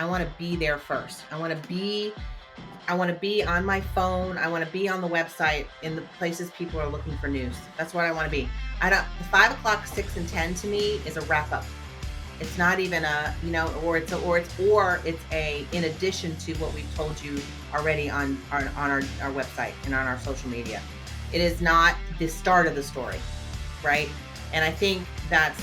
I want to be there first. I want to be on my phone. I want to be on the website in the places people are looking for news. That's what I want to be. I don't. The 5 o'clock, 6 and 10 to me is a wrap up. It's not even a, it's a in addition to what we've told you already on our website and on our social media. It is not the start of the story, right? And I think that's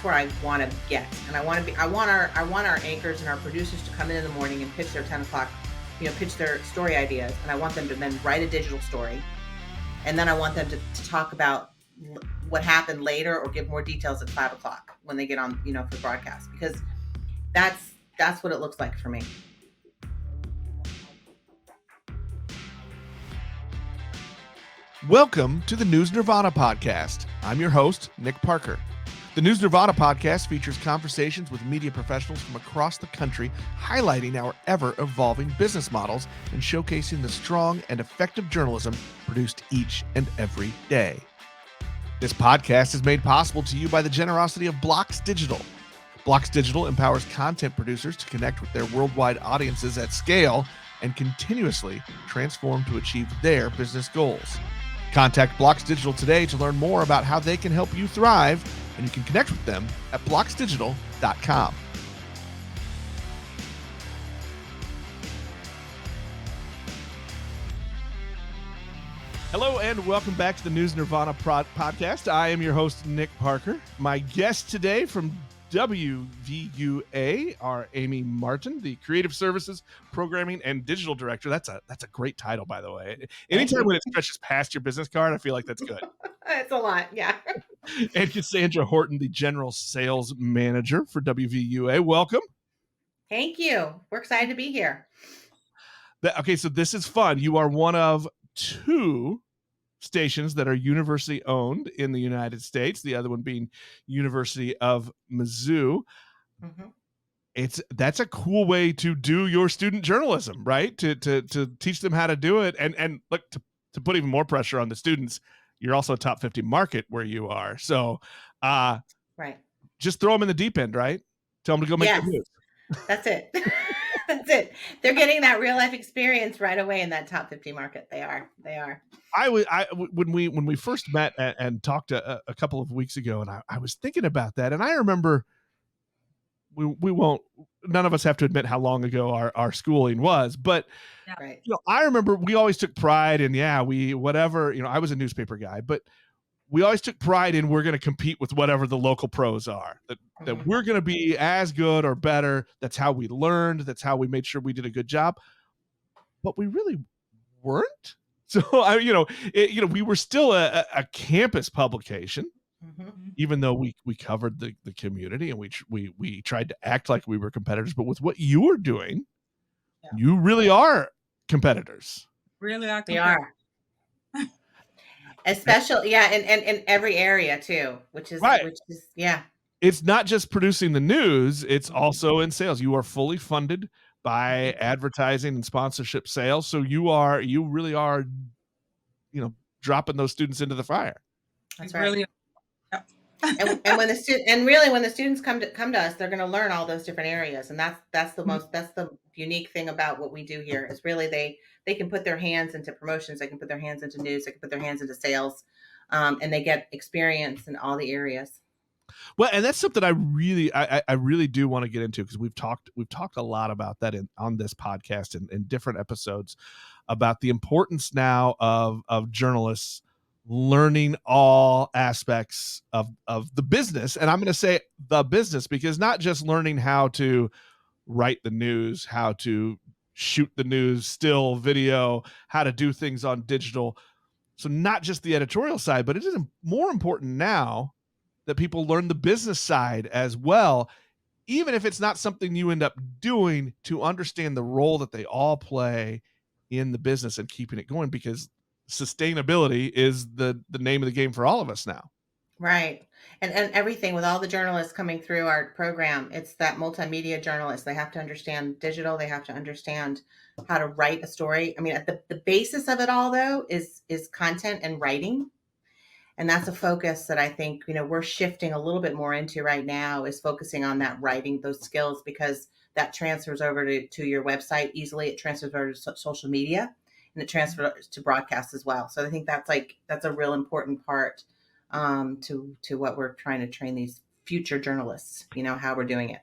where I want to get. And I want our anchors and our producers to come in the morning and pitch their 10 o'clock, pitch their story ideas. And I want them to then write a digital story. And then I want them to talk about what happened later or give more details at 5 o'clock when they get on, for broadcast, because that's what it looks like for me. Welcome to the News Nirvana podcast. I'm your host, Nick Parker. The News Nirvana podcast features conversations with media professionals from across the country, highlighting our ever-evolving business models and showcasing the strong and effective journalism produced each and every day. This podcast is made possible to you by the generosity of Blocks Digital. Blocks Digital empowers content producers to connect with their worldwide audiences at scale and continuously transform to achieve their business goals. Contact Blocks Digital today to learn more about how they can help you thrive, and you can connect with them at blocksdigital.com. Hello and welcome back to the News Nirvana podcast. I am your host, Nick Parker. My guest today from WVUA are Amy Martin, the Creative Services, Programming, and Digital Director. That's a great title, by the way. Anytime when it stretches past your business card, I feel like that's good. It's a lot, yeah. And Cassandra Horton, the General Sales Manager for WVUA. Welcome. Thank you. We're excited to be here. Okay, so this is fun. You are one of two stations that are university owned in the United States, the other one being University of Mizzou. Mm-hmm. That's a cool way to do your student journalism, right? To teach them how to do it. And look, to put even more pressure on the students, you're also a top 50 market where you are. So right. Just throw them in the deep end, right? Tell them to go make the news. That's it. That's it. They're getting that real life experience right away in that top 50 market. They are. When we first met and talked a couple of weeks ago, and I was thinking about that, and I remember we won't, none of us have to admit how long ago our schooling was, but right. I remember we always took pride in, I was a newspaper guy, but we always took pride in we're going to compete with whatever the local pros are, that we're going to be as good or better. That's how we learned. That's how we made sure we did a good job. But we really weren't. So, we were still a campus publication, even though we covered the community and we tried to act like we were competitors. But with what you were doing, you really are competitors. Really are. We are. Especially, and in every area too, which is right. It's not just producing the news, it's also in sales. You are fully funded by advertising and sponsorship sales. So you really are, dropping those students into the fire. That's right. Really, and when the students come to us, they're going to learn all those different areas. And that's the unique thing about what we do here is really they can put their hands into promotions. They can put their hands into news. They can put their hands into sales, and they get experience in all the areas. Well, and that's something I really do want to get into, because we've talked a lot about that on this podcast and in different episodes about the importance now of journalists learning all aspects of the business. And I'm going to say the business, because not just learning how to write the news, how to shoot the news, still video, how to do things on digital. So not just the editorial side, but it is more important now that people learn the business side as well, even if it's not something you end up doing, to understand the role that they all play in the business and keeping it going, because sustainability is the name of the game for all of us now. Right. And everything with all the journalists coming through our program, it's that multimedia journalist. They have to understand digital. They have to understand how to write a story. I mean, at the basis of it all, though, is content and writing. And that's a focus that I think, we're shifting a little bit more into right now, is focusing on that writing, those skills, because that transfers over to your website easily. It transfers over to social media, and it transfers to broadcast as well. So I think that's a real important part, to what we're trying to train these future journalists, how we're doing it.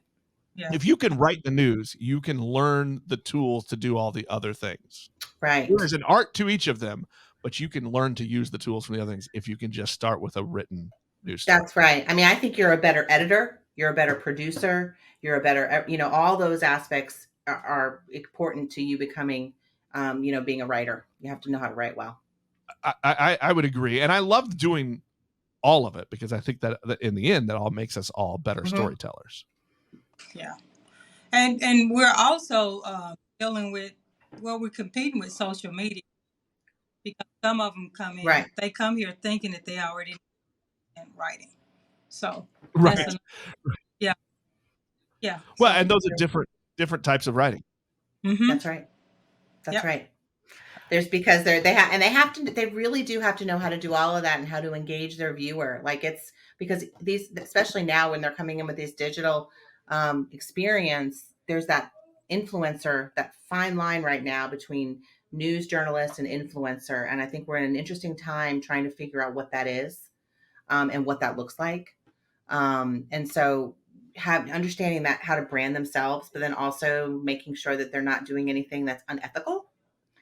Yeah. If you can write the news, you can learn the tools to do all the other things. Right. There's an art to each of them, but you can learn to use the tools from the other things if you can just start with a written news story. That's right. I mean, I think you're a better editor, you're a better producer, you're a better, all those aspects are important to you becoming, being a writer. You have to know how to write well. I would agree. And I love doing all of it, because I think that in the end, that all makes us all better storytellers. Yeah. And we're also dealing with, we're competing with social media, because some of them come in, Right. they come here thinking that they already know writing. So right. that's yeah. Yeah. Well, so, and those are different types of writing. That's right. That's right. There's, because they really do have to know how to do all of that and how to engage their viewer. Like, it's because these, especially now when they're coming in with this digital experience, there's that influencer, that fine line right now between news journalist and influencer. And I think we're in an interesting time trying to figure out what that is, and what that looks like. And so understanding that, how to brand themselves, but then also making sure that they're not doing anything that's unethical.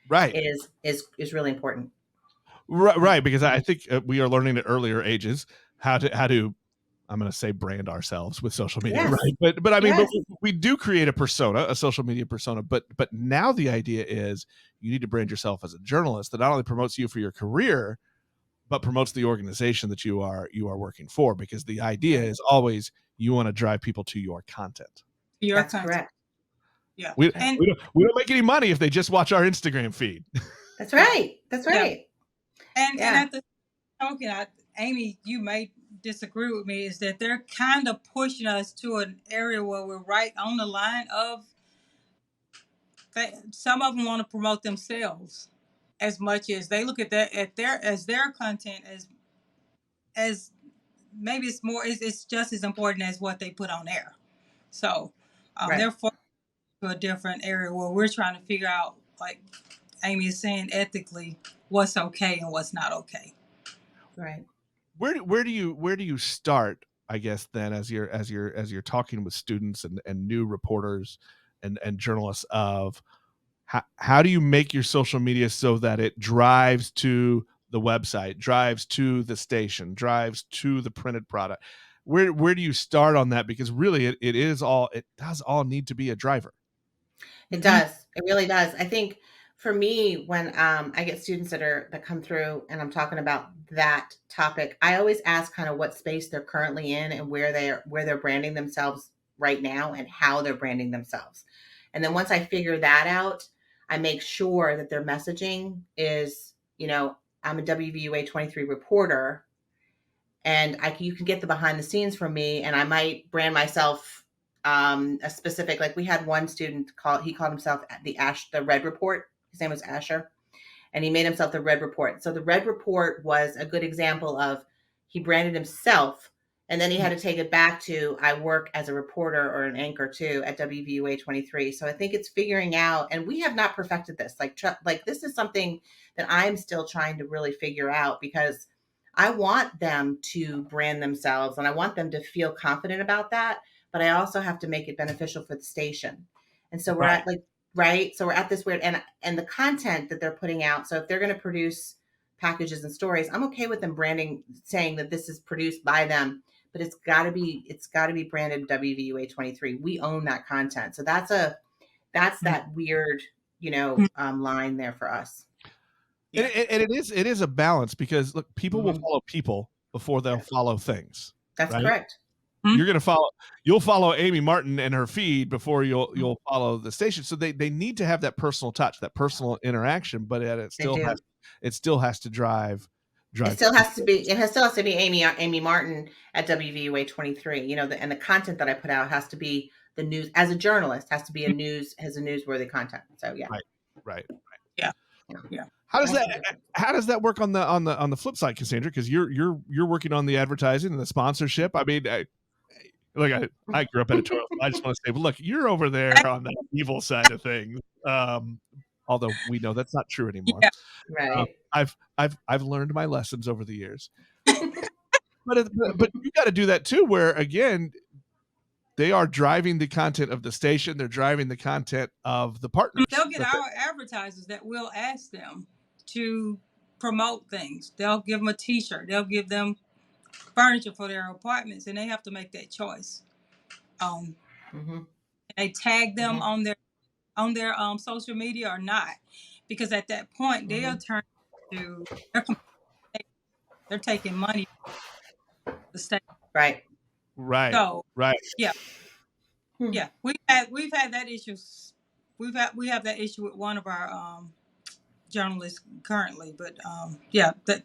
Right. Is really important. Right. Because I think we are learning at earlier ages how to, I'm going to say, brand ourselves with social media. Yes. Right. But I mean, but we do create a persona, a social media persona, but now the idea is you need to brand yourself as a journalist that not only promotes you for your career, but promotes the organization that you are working for, because the idea is always you want to drive people to your content. That's correct. Yeah. We don't make any money if they just watch our Instagram feed. That's right. That's right. Yeah. And at the token, Amy, you may disagree with me, is that they're kind of pushing us to an area where we're right on the line of, some of them want to promote themselves as much as they look at that as their content as maybe it's just as important as what they put on air. So they're forced to a different area where we're trying to figure out, like Amy is saying, ethically what's okay and what's not okay. Right. Where do you start, I guess, then, as you're talking with students and new reporters and journalists, of how do you make your social media so that it drives to the website, drives to the station, drives to the printed product? Where do you start on that? Because really it does all need to be a driver. It does. It really does. I think for me, when I get students that come through and I'm talking about that topic, I always ask kind of what space they're currently in and where they're branding themselves right now and how they're branding themselves. And then once I figure that out, I make sure that their messaging is, I'm a WVUA 23 reporter, and you can get the behind the scenes from me, and I might brand myself a specific, like we had one student he called himself the Red Report. His name was Asher, and he made himself the Red Report. So the Red Report was a good example of, he branded himself, and then he had to take it back to, I work as a reporter or an anchor too at WVUA 23. So I think it's figuring out, and we have not perfected this. Like this is something that I'm still trying to really figure out, because I want them to brand themselves and I want them to feel confident about that. But I also have to make it beneficial for the station. And so we're at so we're at this weird, and the content that they're putting out. So if they're going to produce packages and stories, I'm okay with them branding, saying that this is produced by them, but it's got to be branded WVUA 23. We own that content. So that's that weird, line there for us. Yeah. And it is a balance, because look, people will follow people before they'll follow things. That's correct. You'll follow Amy Martin and her feed before you'll follow the station. So they need to have that personal touch, that personal interaction, but it still has to drive. It still has to be Amy Martin at WVUA 23. And the content that I put out has to be the news. As a journalist, has to be has a newsworthy content. So yeah. Right. Yeah. How does that Absolutely. how does that work on the flip side, Cassandra? Because you're working on the advertising and the sponsorship. I mean, I grew up editorial. So I just want to say, but look, you're over there on the evil side of things. Although we know that's not true anymore. Yeah. Right. I've learned my lessons over the years. But you got to do that too. Where again, they are driving the content of the station. They're driving the content of the partners. They'll get our advertisers that will ask them to promote things. They'll give them a T-shirt. They'll give them furniture for their apartments, and they have to make that choice. Mm-hmm. They tag them Mm-hmm. on their social media or not, because at that point Mm-hmm. they'll turn to they're taking money from the state. Right. Right. So Right. yeah, Hmm. yeah, we've had that issue. We have that issue with one of our journalists currently, but yeah, that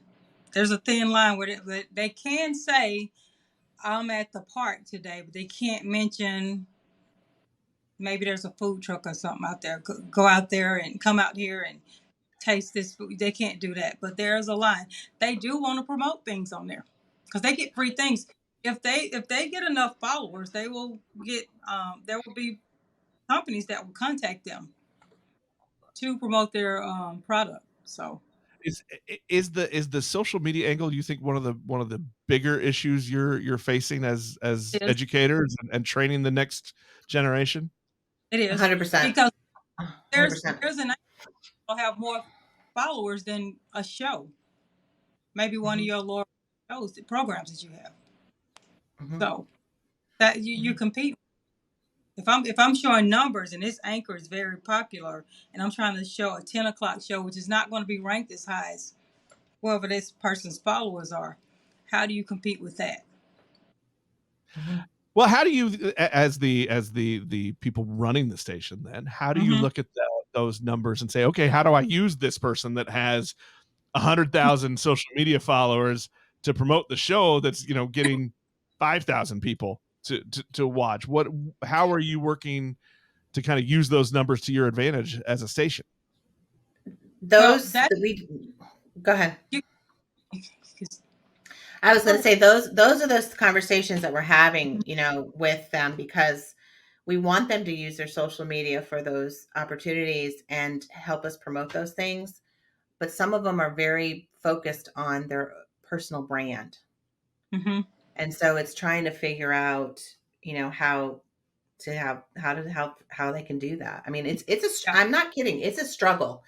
there's a thin line where they can say I'm at the park today, but they can't mention maybe there's a food truck or something out there. Go out there and come out here and taste this food. They can't do that, but there's a line. They do want to promote things on there because they get free things. If they get enough followers, they will get. There will be companies that will contact them to promote their product. So Is the social media angle, you think, one of the bigger issues you're facing as it is. educators and training the next generation? It is 100%. because 100%. there's an will have more followers than a show. Maybe one of Mm-hmm. your lower shows, the programs that you have. Mm-hmm. So that you compete. If I'm showing numbers and this anchor is very popular, and I'm trying to show a 10 o'clock show, which is not going to be ranked as high as whoever this person's followers are, how do you compete with that? Mm-hmm. Well, how do you, as the people running the station, then how do you Mm-hmm. look at those numbers and say, okay, how do I use this person that has 100,000 social media followers to promote the show that's getting 5,000 people to watch? How are you working to kind of use those numbers to your advantage as a station? Well, Those that that we go ahead. you, I was going to say those are those conversations that we're having, with them because we want them to use their social media for those opportunities and help us promote those things. But some of them are very focused on their personal brand. mm-hmm. And so it's trying to figure out, how to have how they can do that. I mean, Yeah. I'm not kidding. It's a struggle.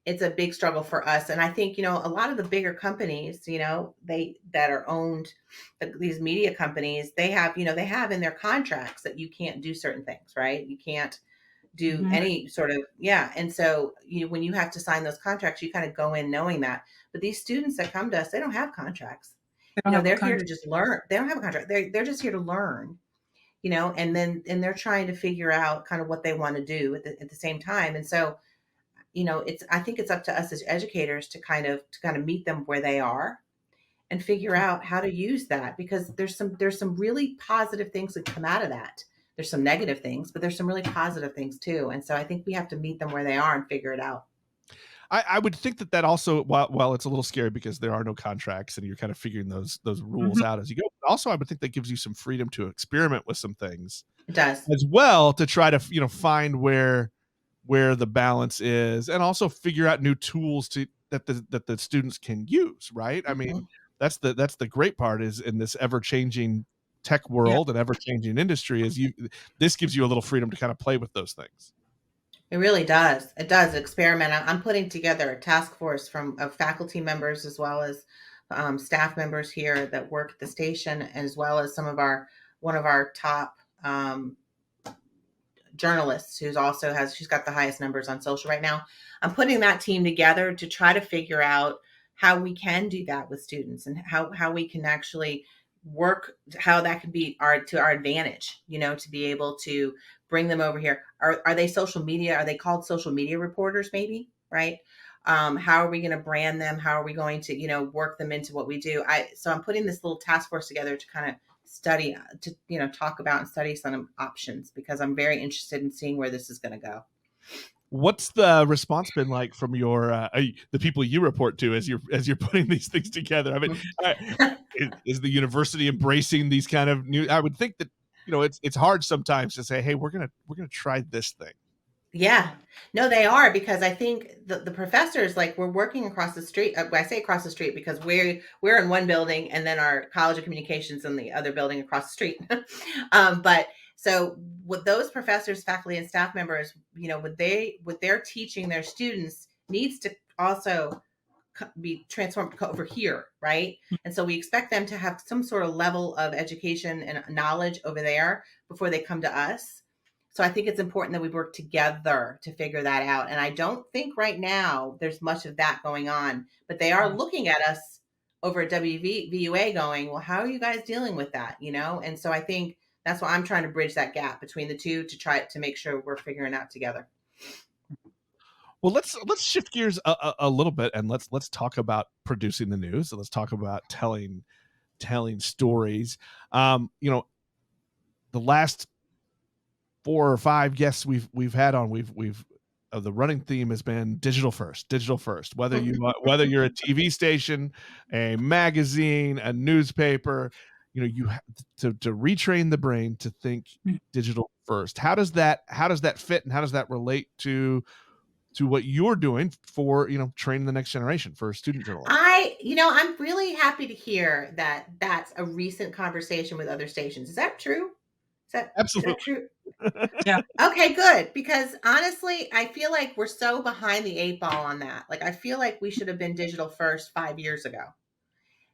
It's a big struggle for us. And I think, a lot of the bigger companies, they that are owned, these media companies, they have in their contracts that you can't do certain things, right? You can't do Mm-hmm. any sort of, yeah. And so when you have to sign those contracts, you kind of go in knowing that. But these students that come to us, they don't have contracts. They don't have a They're here to country. just learn. They don't have a contract. They're just here to learn, and they're trying to figure out kind of what they want to do at the same time. And so, I think it's up to us as educators to kind of meet them where they are and figure out how to use that, because there's some really positive things that come out of that. There's some negative things, but there's some really positive things too. And so I think we have to meet them where they are and figure it out. I would think that also, while it's a little scary because there are no contracts and you're kind of figuring those rules Mm-hmm. out as you go, but also I would think that gives you some freedom to experiment with some things It does. as well, to try to find where the balance is, and also figure out new tools that the students can use. Right? I mean, Mhm. that's the great part, is in this ever changing tech Yeah. world and ever changing industry, is this gives you a little freedom to kind of play with those things. It really does. It does experiment. I'm putting together a task force of faculty members as well as staff members here that work at the station, as well as one of our top journalists she's got the highest numbers on social right now. I'm putting that team together to try to figure out how we can do that with students, and how we can actually work, how that can be to our advantage, to be able to bring them over here. Are they social media? Are they called social media reporters? Maybe, right? How are we going to brand them? How are we going to, work them into what we do? So I'm putting this little task force together to kind of study, to talk about and study some options, because I'm very interested in seeing where this is going to go. What's the response been like from your the people you report to as you're putting these things together? I mean, is the university embracing these kind of new? I would think that it's hard sometimes to say, hey, we're gonna try this thing. Yeah. No, they are, because I think the professors, like, we're working across the street. I say across the street because we're in one building, and then our College of Communications in the other building across the street. But so with those professors, faculty, and staff members, what they're teaching their students needs to also be transformed over here, right? And so we expect them to have some sort of level of education and knowledge over there before they come to us. So I think it's important that we work together to figure that out. And I don't think right now there's much of that going on, but they are looking at us over at WVUA going, well, how are you guys dealing with that? And so I think that's why I'm trying to bridge that gap between the two to try to make sure we're figuring out together. Well, let's shift gears a little bit, and let's talk about producing the news. So let's talk about telling stories. The last 4 or 5 guests we've had on, we've the running theme has been digital first. Whether you're a TV station, a magazine, a newspaper, you have to retrain the brain to think digital first. How does that fit, and how does that relate to what you're doing for training the next generation for student journalism? I'm really happy to hear that that's a recent conversation with other stations. Is that true? Absolutely. Is that true? Yeah. Okay, good. Because honestly, I feel like we're so behind the 8 ball on that. Like, I feel like we should have been digital first 5 years ago.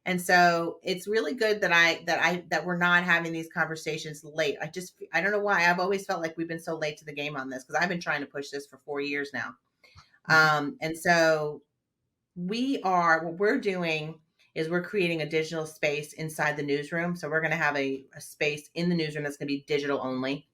And so it's really good that we're not having these conversations late. I don't know why. I've always felt like we've been so late to the game on this, because I've been trying to push this for 4 years now. And so what we're doing is we're creating a digital space inside the newsroom. So we're going to have a space in the newsroom that's going to be digital only.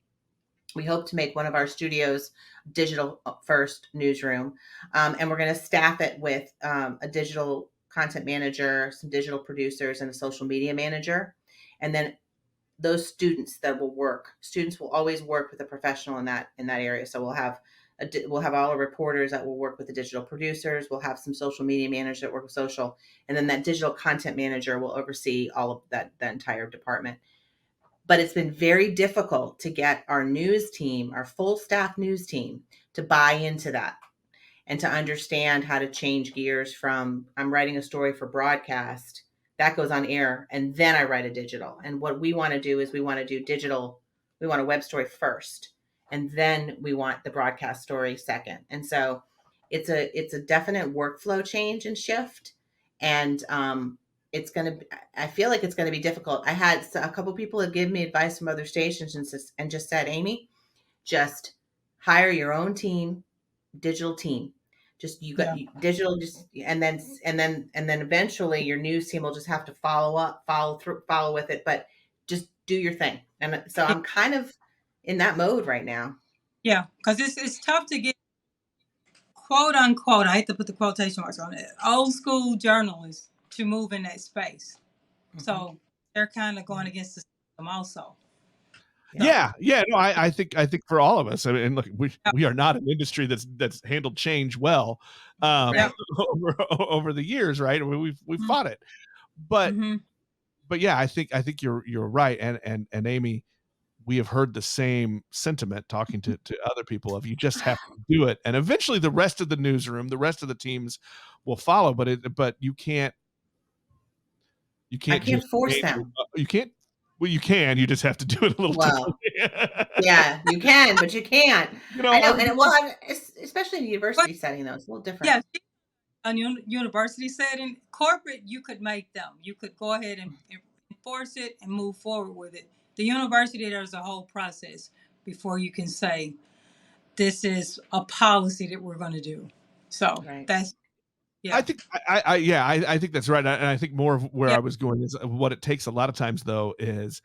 We hope to make one of our studios digital first newsroom. And we're going to staff it with a digital content manager, some digital producers, and a social media manager. And then those students will always work with a professional in that area. So we'll have all our reporters that will work with the digital producers. We'll have some social media managers that work with social, and then that digital content manager will oversee all of that entire department. But it's been very difficult to get our news team, our full staff news team, to buy into that and to understand how to change gears from, I'm writing a story for broadcast that goes on air, and then I write a digital. And what we want to do is we want to do digital. We want a web story first, and then we want the broadcast story second. And so it's a definite workflow change and shift. And I feel like it's going to be difficult. I had a couple people have given me advice from other stations and just said, Amy, just hire your own team, digital team. Just digital, and then eventually your news team will just have to follow with it, but just do your thing. And so I'm kind of in that mode right now. Yeah, because it's tough to get, quote unquote, I hate to put the quotation marks on it, old school journalists to move in that space. Mm-hmm. So they're kind of going against the system also. Yeah. No, I think for all of us, I mean, look, we are not an industry that's handled change well over the years, right? I mean, we've fought it, but yeah, I think you're right, and Amy, we have heard the same sentiment talking to other people of, you just have to do it, and eventually the rest of the newsroom, the rest of the teams will follow. But you can't force them. You can't. Well, you can. You just have to do it a little differently. Yeah, you can, but you can't. I know, and especially in a university setting, though, it's a little different. Yeah, on university setting, corporate, you could make them. You could go ahead and enforce it and move forward with it. The university, there's a whole process before you can say, this is a policy that we're going to do. So that's. Yeah. I think I think that's right, and I think more of where I was going is what it takes a lot of times, though, is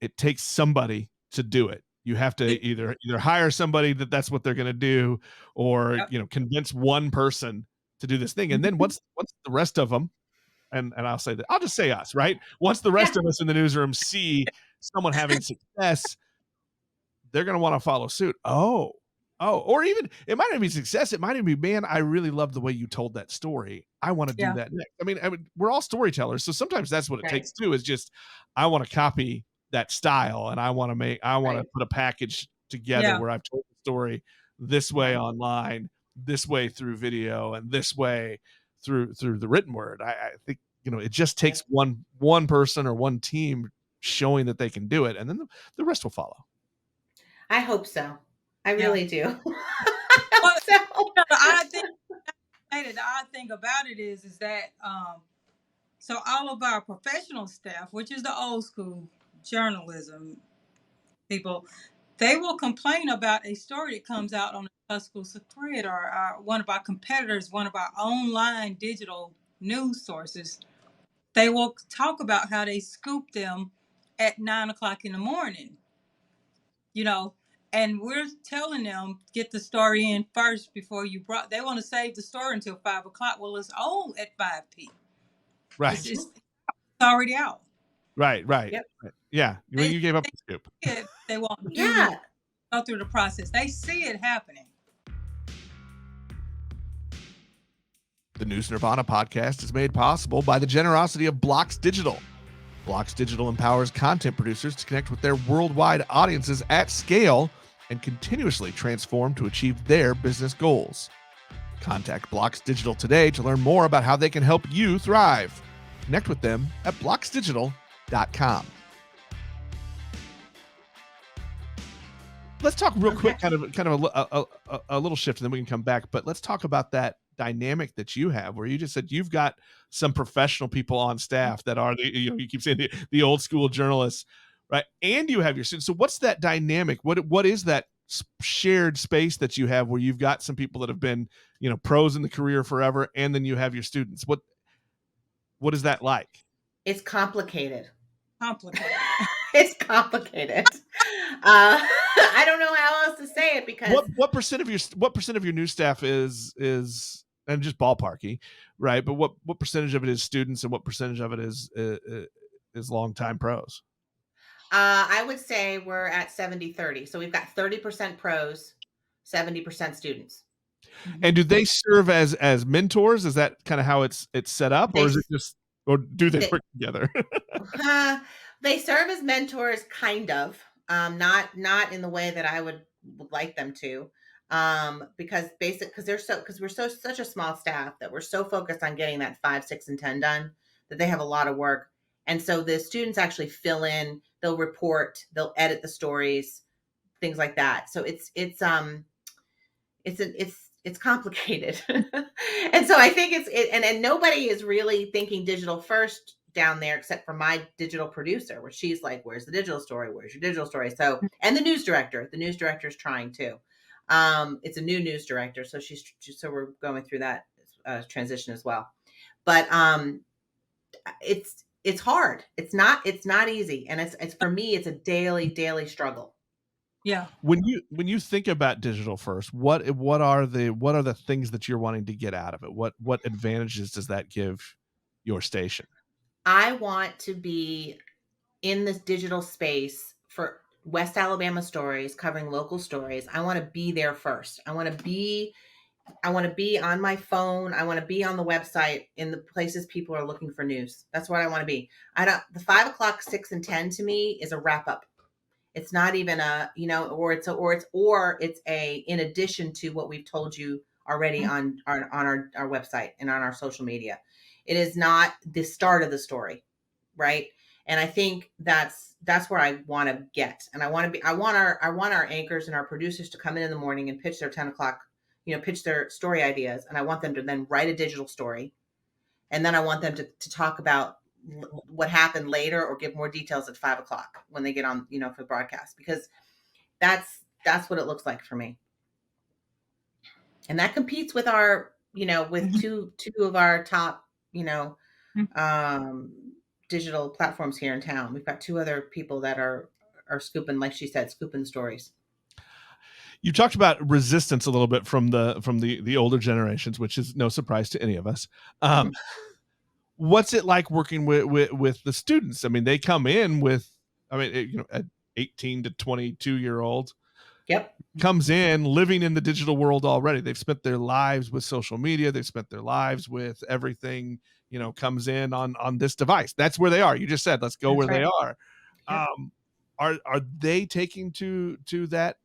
it takes somebody to do it. You have to either hire somebody that's what they're going to do, or convince one person to do this thing, and then once the rest of them, and I'll just say us, right? Once the rest of us in the newsroom see someone having success, they're going to want to follow suit. Oh, Oh, or even it might not be success. It might even be, man, I really love the way you told that story. I want to do Yeah. that next. I mean, we're all storytellers, so sometimes that's what it Right. takes too. Is just I want to copy that style, and I want to Right. put a package together Yeah. where I've told the story this way Yeah. online, this way through video, and this way through the written word. I think it just Yeah. takes one person or one team showing that they can do it, and then the rest will follow. I hope so. I Yeah. really do. I hope Well, so. the odd thing, the odd thing about it is that so all of our professional staff, which is the old school journalism people, they will complain about a story that comes out on a Tuscaloosa thread or one of our competitors, one of our online digital news sources. They will talk about how they scoop them at 9 o'clock in the morning, you know, and we're telling them get the story in first before you brought. They want to save the story until 5 o'clock. Well, it's on at 5 p. It's, Right, it's already out. right. Yep. Yeah, well, They you gave up the scoop. they won't Yeah. go through the process. They see it happening. The News Nirvana podcast is made possible by the generosity of Blocks Digital. Blocks Digital empowers content producers to connect with their worldwide audiences at scale and continuously transform to achieve their business goals. Contact Blocks Digital today to learn more about how they can help you thrive. Connect with them at blocksdigital.com. Let's talk real quick, kind of a little shift, and then we can come back. But let's talk about that dynamic that you have, where you just said you've got some professional people on staff that are you keep saying the old school journalists, right? And you have your students. So what's that dynamic? What is that shared space that you have where you've got some people that have been pros in the career forever, and then you have your students? What is that like? It's complicated. Complicated. It's complicated. I don't know how else to say it because what percent of your new staff is and just ballparky, right? But what percentage of it is students and what percentage of it is longtime pros? I would say we're at 70-30. So we've got 30% pros, 70% students. And do they serve as mentors? Is that kind of how it's set up, or They is it just, or do they they, work together? they serve as mentors, kind of. Not in the way that I would like them to. Because we're such a small staff that we're so focused on getting that 5, 6, and 10 done that they have a lot of work. And so the students actually fill in, they'll report, they'll edit the stories, things like that. So it's complicated. And so I think and nobody is really thinking digital first down there except for my digital producer, where she's like, where's the digital story? Where's your digital story? So, and the news director is trying too. It's a new news director. So so we're going through that transition as well. But it's hard. It's not easy. And it's for me, it's a daily struggle. Yeah. When you think about digital first, what are the things that you're wanting to get out of it? What advantages does that give your station? I want to be in this digital space for West Alabama stories, covering local stories. I want to be there first. I want to be on my phone. I want to be on the website in the places people are looking for news. That's what I want to be. The 5 o'clock, 6, and 10 to me is a wrap up. It's not even or it's a in addition to what we've told you already on our website and on our social media. It is not the start of the story, right? And I think that's where I want to get. And I want our anchors and our producers to come in the morning and pitch their 10 o'clock, pitch their story ideas. And I want them to then write a digital story. And then I want them to talk about what happened later or give more details at 5 o'clock when they get on, for the broadcast, because that's what it looks like for me. And that competes with our, with two of our top, digital platforms here in town. We've got 2 other people that are scooping, like she said, scooping stories. You talked about resistance a little bit from the older generations, which is no surprise to any of us. What's it like working with the students? I mean, they come in with, an 18 to 22-year-old Yep. comes in living in the digital world already. They've spent their lives with social media. They've spent their lives with everything, comes in on this device. That's where they are. You just said, let's go That's where they right. are. Yep. Are they taking to that?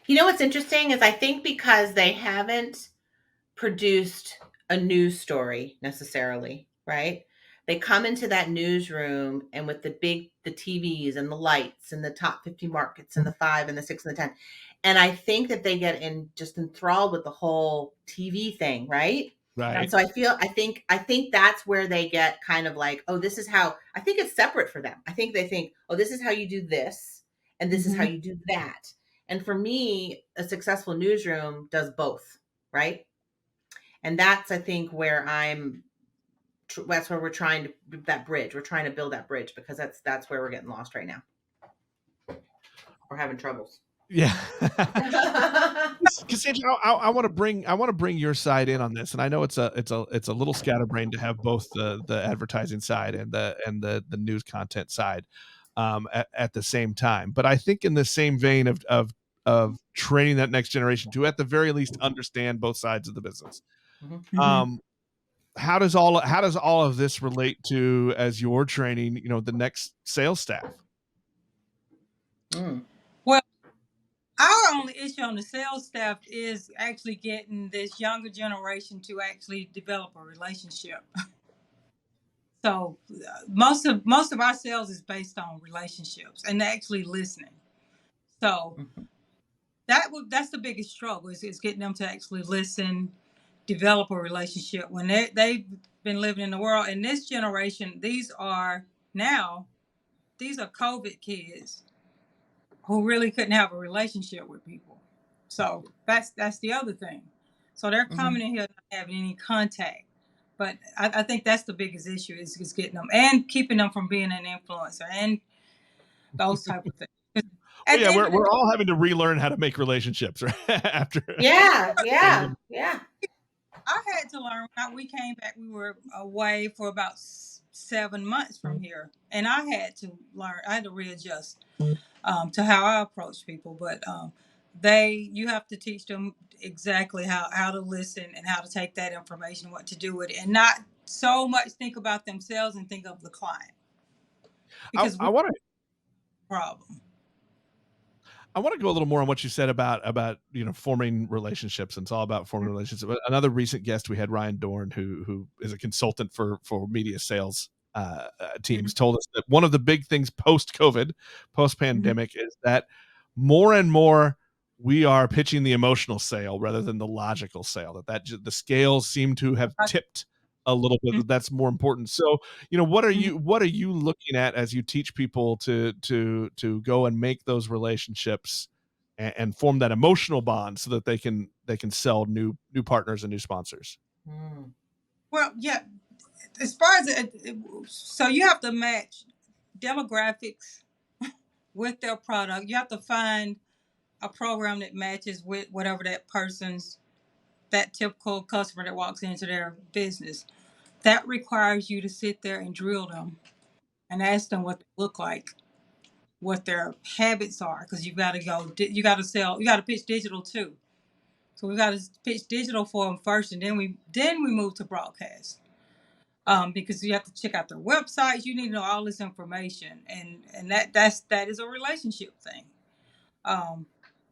What's interesting is I think because they haven't produced a news story necessarily, right? They come into that newsroom and with the TVs and the lights and the top 50 markets and the 5 and the 6 and the 10. And I think that they get just enthralled with the whole TV thing, right? And Right. so I think that's where they get kind of like, oh, this is how I think it's separate for them. I think they think, oh, this is how you do this and this is how you do that. And for me, a successful newsroom does both, right? And that's I think where that's where we're trying to that bridge. We're trying to build that bridge because that's where we're getting lost right now. We're having troubles. Yeah. Cassandra, I want to bring your side in on this, and I know it's a little scatterbrained to have both the advertising side and the news content side at the same time. But I think in the same vein of training that next generation to at the very least understand both sides of the business. Um, how does all of this relate to as you're training, the next sales staff? Well, our only issue on the sales staff is actually getting this younger generation to actually develop a relationship. So most of our sales is based on relationships and actually listening. So that's the biggest struggle is getting them to actually listen, develop a relationship when they've been living in the world. And this generation, these are COVID kids who really couldn't have a relationship with people. So that's the other thing. So they're coming in here not having any contact. But I think that's the biggest issue is getting them and keeping them from being an influencer and those type of things. Well, yeah, we're all having to relearn how to make relationships, right? After Yeah. I had to learn. When we came back, we were away for about 7 months from here, and I had to learn. I had to readjust to how I approach people. But you have to teach them exactly how to listen and how to take that information, what to do with it, and not so much think about themselves and think of the client. Because I want to problem. I want to go a little more on what you said about forming relationships, and it's all about forming relationships. Another recent guest we had, Ryan Dorn, who is a consultant for media sales teams, told us that one of the big things post-COVID, post-pandemic, is that more and more we are pitching the emotional sale rather than the logical sale. That the scales seem to have tipped a little bit. That's more important. So, what are you looking at as you teach people to go and make those relationships and form that emotional bond so that they can sell new partners and new sponsors? Well, yeah, as far as so you have to match demographics with their product. You have to find a program that matches with whatever that typical customer that walks into their business. That requires you to sit there and drill them and ask them what they look like, what their habits are, because you got to sell, you got to pitch digital too. So we got to pitch digital for them first, and then we move to broadcast. Because you have to check out their websites. You need to know all this information, and that is a relationship thing.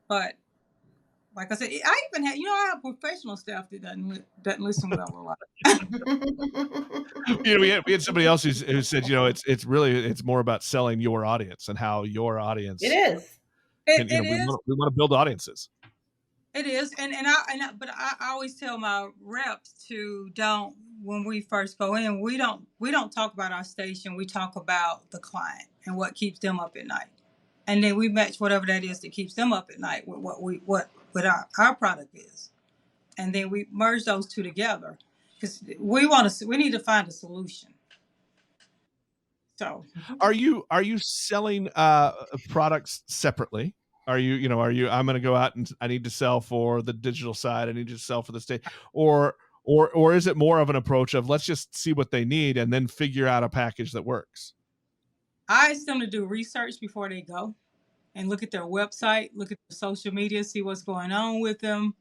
But like I said, I even have I have professional staff that doesn't listen well a lot. We had somebody else who said, it's more about selling your audience and how your audience. It is. We want to build audiences. It is, but I always tell my reps when we first go in, we don't talk about our station. We talk about the client and what keeps them up at night, and then we match whatever that is that keeps them up at night with what our product is, and then we merge those two together because we need to find a solution. So, are you selling products separately? Are you I'm going to go out and I need to sell for the digital side, I need to sell for the state, or is it more of an approach of let's just see what they need and then figure out a package that works? I ask them to do research before they go. and look at their website, look at their social media, see what's going on with them.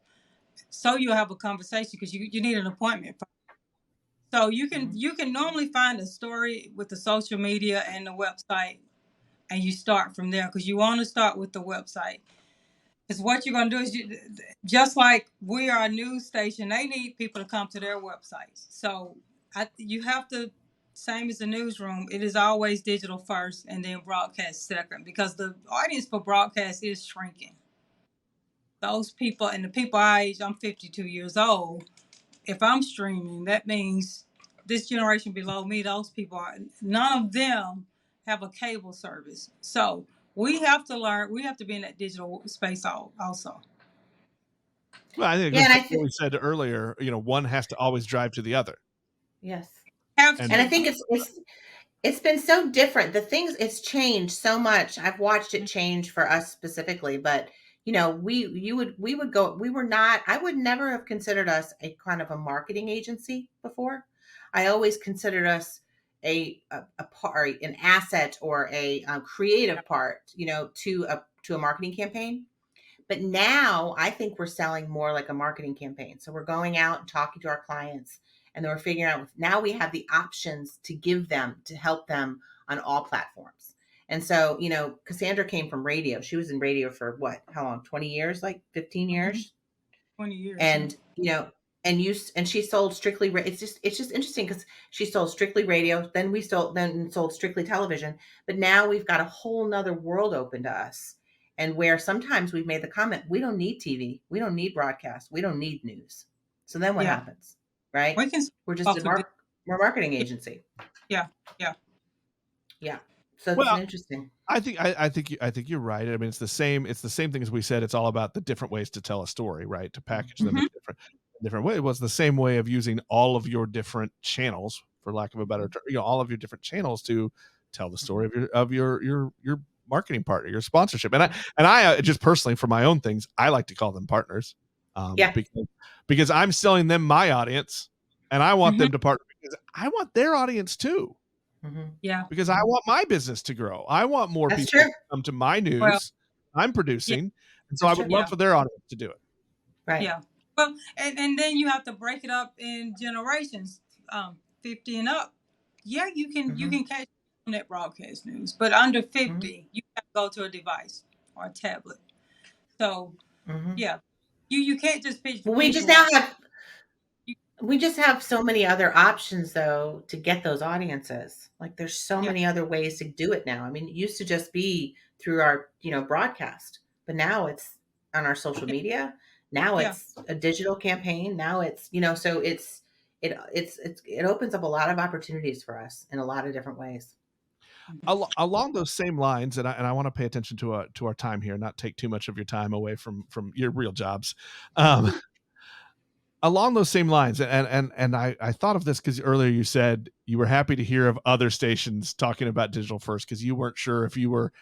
So you'll have a conversation because you need an appointment. So you can normally find a story with the social media and the website, and you start from there because you want to start with the website. Because what you're going to do is, just like we are a news station, they need people to come to their websites. So you have to, same as the newsroom, it is always digital first and then broadcast second, because the audience for broadcast is shrinking. Those people, and the people our age, I'm 52 years old. If I'm streaming, that means this generation below me, those people are, none of them have a cable service. So we have to learn, we have to be in that digital space also. Well, I think it Yeah, goes and back to what we said earlier. One has to always drive to the other. yes. Have And to. And I think it's been so different. It's changed so much. I've watched it change for us specifically, but we would go, I would never have considered us a kind of a marketing agency before. I always considered us a part, an asset, or a creative part, to a marketing campaign. But now I think we're selling more like a marketing campaign. So we're going out and talking to our clients, and then we're figuring out, now we have the options to give them, to help them on all platforms. And so, Cassandra came from radio. She was in radio for how long? 20 years, like 15 years. 20 years. And, and she sold strictly, it's just interesting because she sold strictly radio. Then we sold strictly television, but now we've got a whole nother world open to us. And where sometimes we've made the comment, we don't need TV, we don't need broadcast, we don't need news. So then what happens, right? We're just we're a marketing agency. Yeah. So it's interesting. I think you're right. I mean, it's the same thing as we said. It's all about the different ways to tell a story, right? To package them in different way. It was the same way of using all of your different channels, for lack of a better term, all of your different channels to tell the story of your marketing partner, your sponsorship. And I just personally, for my own things, I like to call them partners. Because I'm selling them my audience, and I want them to partner because I want their audience too. Yeah. Because I want my business to grow. I want more people to come to my news I'm producing. And so I would love for their audience to do it. Right. Yeah. Well, and then you have to break it up in generations, 50 and up. Yeah, you can catch that broadcast news, but under 50, you have to go to a device or a tablet. So you can't just pitch. We just have so many other options, though, to get those audiences. Like, there's so many other ways to do it now. I mean, it used to just be through our, broadcast, but now it's on our social media. Now it's a digital campaign. Now it's, so it opens up a lot of opportunities for us in a lot of different ways. Along those same lines, and I want to pay attention to our time here, not take too much of your time away from your real jobs. Along those same lines, and I thought of this because earlier you said you were happy to hear of other stations talking about digital first because you weren't sure if you were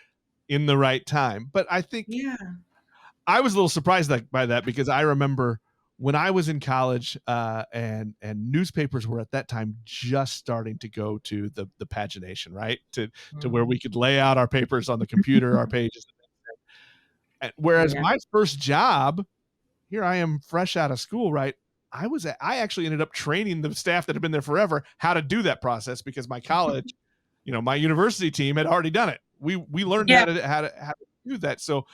in the right time. But I think I was a little surprised by that because I remember when I was in college and newspapers were at that time just starting to go to the pagination, right? To where we could lay out our papers on the computer, our pages. Whereas my first job, here I am fresh out of school, right? I actually ended up training the staff that had been there forever how to do that process because my college, my university team had already done it. We learned how to do that. So,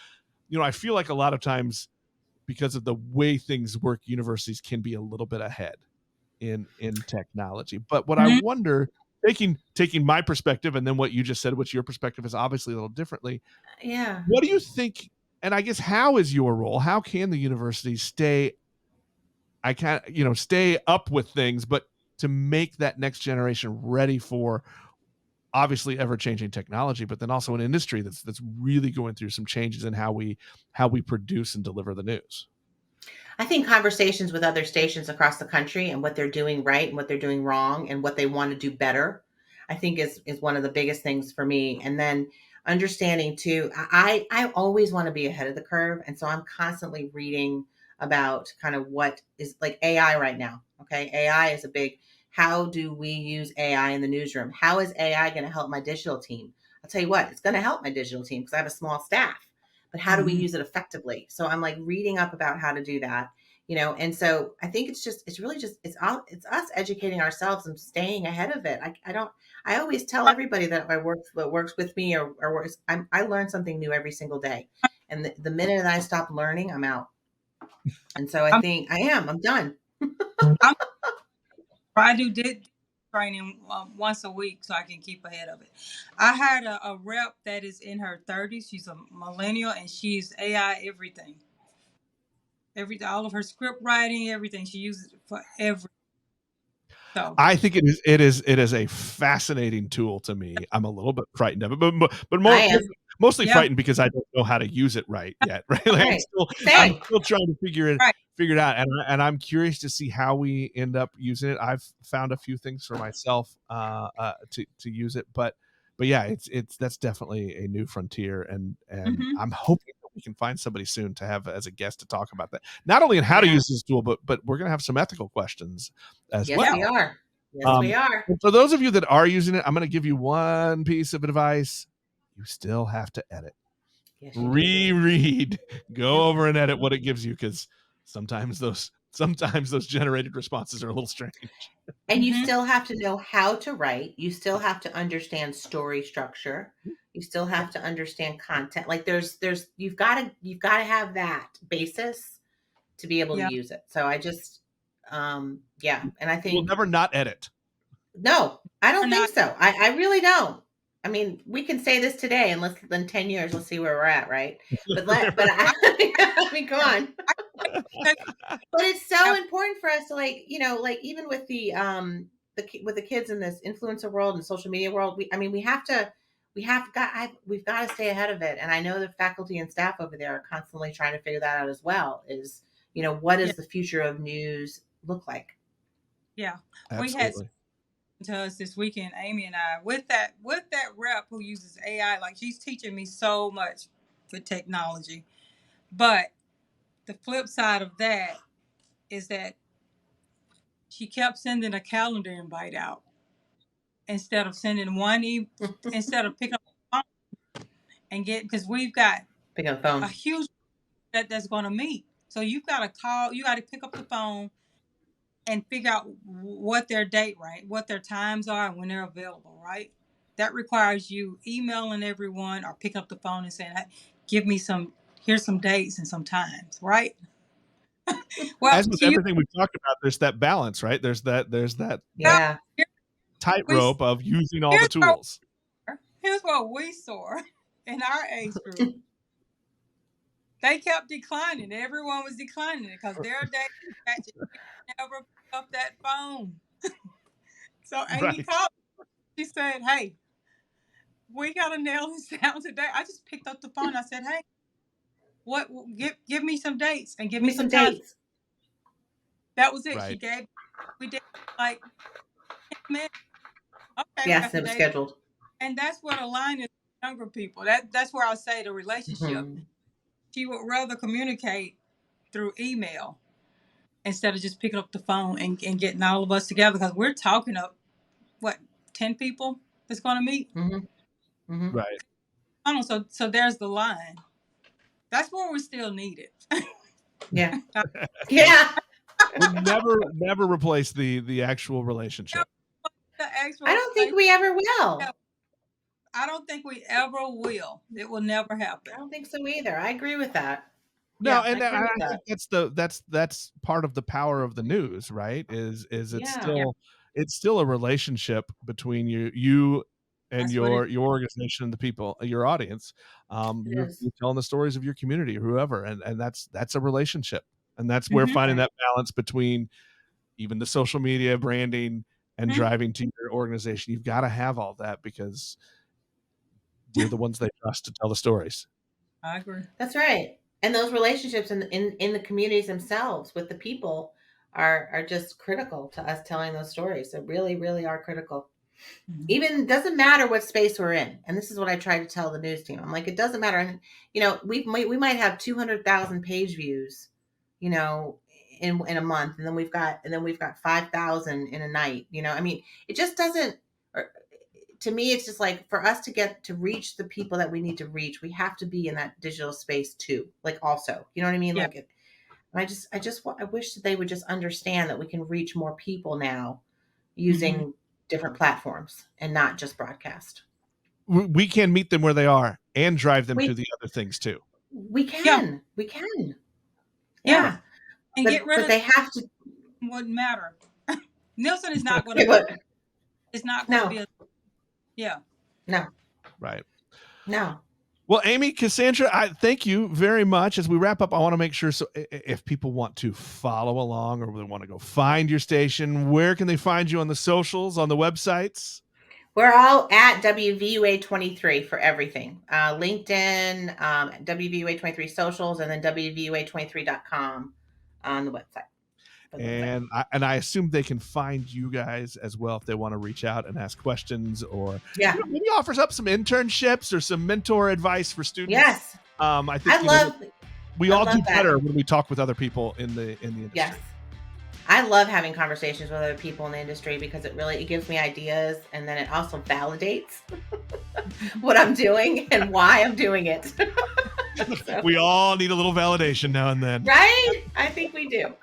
I feel like a lot of times because of the way things work, universities can be a little bit ahead in technology. But what I wonder, taking my perspective and then what you just said, which your perspective is obviously a little differently. Yeah. What do you think? And I guess how is your role? How can the university stay up with things, but to make that next generation ready for obviously ever-changing technology, but then also an industry that's really going through some changes in how we produce and deliver the news? I think conversations with other stations across the country and what they're doing right and what they're doing wrong and what they want to do better, I think is one of the biggest things for me. And then understanding too, I always want to be ahead of the curve. And so I'm constantly reading about kind of what is like AI right now. Okay. AI is a big, how do we use AI in the newsroom? How is AI going to help my digital team? I'll tell you what, it's going to help my digital team because I have a small staff. But how do we use it effectively? So I'm like reading up about how to do that, and so I think it's really just it's us educating ourselves and staying ahead of it. I always tell everybody that works with me or works, I learn something new every single day, and the minute I stop learning, I'm out. And so I think I'm done. I do training once a week so I can keep ahead of it. I hired a rep that is in her 30s. She's a millennial and she's AI everything. All of her script writing, everything. She uses it for everything. So I think it is a fascinating tool to me. I'm a little bit frightened of it, but mostly frightened because I don't know how to use it right yet. Right? Like Right. I'm still trying to figure it right. out, and I'm curious to see how we end up using it. I've found a few things for myself to use it, but yeah, that's definitely a new frontier, and I'm hoping that we can find somebody soon to have as a guest to talk about that. Not only in how to use this tool, but we're gonna have some ethical questions as Yes, well. we are. Yes, we are. And for those of you that are using it, I'm going to give you one piece of advice. You still have to edit. Yes, Reread. Go over and edit what it gives you, because sometimes those generated responses are a little strange. And you still have to know how to write. You still have to understand story structure. You still have to understand content. Like there's you've got to have that basis to be able to use it. So I just and I think we'll never not edit. No, I don't think so. I really don't. I mean, we can say this today, and less than 10 years, let's see where we're at, right? I mean, come on. But it's so important for us to like even with with the kids in this influencer world and social media world, we've got to stay ahead of it. And I know the faculty and staff over there are constantly trying to figure that out as well. Is what does the future of news look like? Yeah, absolutely. To us this weekend, Amy and I, with that rep who uses AI, like she's teaching me so much with technology. But the flip side of that is that she kept sending a calendar invite out instead of sending instead of picking up the phone and because we've got pick up the phone. A huge that's going to meet. So you've got to call, you got to pick up the phone and figure out what their date, right? What their times are and when they're available, right? That requires you emailing everyone or picking up the phone and saying, hey, here's some dates and some times, right? Well, as with everything we've talked about, there's that balance, right? There's that tightrope of using all the tools. Here's what we saw in our age group. They kept declining. Everyone was declining it because their day never picked up that phone. So Amy called. She said, "Hey, we got to nail this down today." I just picked up the phone. I said, "Hey, what? Give me some dates and give me some dates." That was it. Right. We did like 10 minutes. Okay. Yes, it was scheduled. And that's what aligns with younger people. That's where I say the relationship. She would rather communicate through email instead of just picking up the phone and getting all of us together, because we're talking of 10 people that's going to meet. Right. So there's the line. That's where we still need it. Yeah. Yeah. We'll never replace the actual relationship. I don't think we ever will. I don't think we ever will. It will never happen. I don't think so either. I agree with that. No, and I think that's part of the power of the news, right? Is it's still a relationship between you and your organization, the people, your audience. You're telling the stories of your community or whoever, and that's a relationship, and that's where finding that balance between even the social media branding and driving to your organization. You've got to have all that because you're the ones they trust to tell the stories. I agree. That's right. And those relationships in the communities themselves with the people are just critical to us telling those stories. They really, really are critical. Even doesn't matter what space we're in. And this is what I try to tell the news team. I'm like, it doesn't matter. And we might have 200,000 page views, in a month, and then we've got 5,000 in a night. It just doesn't. to me, it's just like for us to get to reach the people that we need to reach, we have to be in that digital space too. Like also, you know what I mean? Yeah. Like, I wish that they would just understand that we can reach more people now using different platforms and not just broadcast. We can meet them where they are and drive them to We the other things too. we Yeah. can, we can, Yeah. yeah. And get rid But of they have to. wouldn't matter. Nielsen is not going It to. would- It's not going to be No, a. Yeah. no, Right. no. Well, Amy, Cassandra, I thank you very much. As we wrap up, I want to make sure, so if people want to follow along or they want to go find your station, where can they find you on the socials, on the websites? We're all at WVUA23 for everything. LinkedIn, WVUA23 socials, and then WVUA23.com on the website. And I assume they can find you guys as well if they want to reach out and ask questions, or Yeah. maybe offers up some internships or some mentor advice for students. Yes. I think we all do better when we talk with other people in the industry. Yes. I love having conversations with other people in the industry because it gives me ideas, and then it also validates what I'm doing and why I'm doing it. So, we all need a little validation now and then. right? I think we do.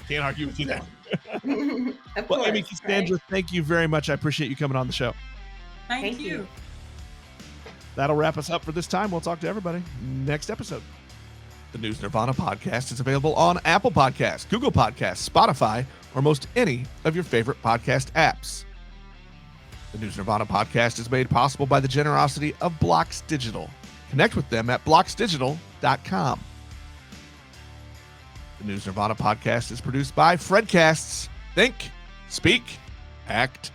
Can't argue with you there. Of Well, course, Amy, Cassandra, right? thank you very much. I appreciate you coming on the show. Thank you. That'll wrap us up for this time. We'll talk to everybody next episode. The News Nirvana podcast is available on Apple Podcasts, Google Podcasts, Spotify, or most any of your favorite podcast apps. The News Nirvana podcast is made possible by the generosity of Blocks Digital. Connect with them at blocksdigital.com. The News Nirvana podcast is produced by Fredcasts. Think, speak, act,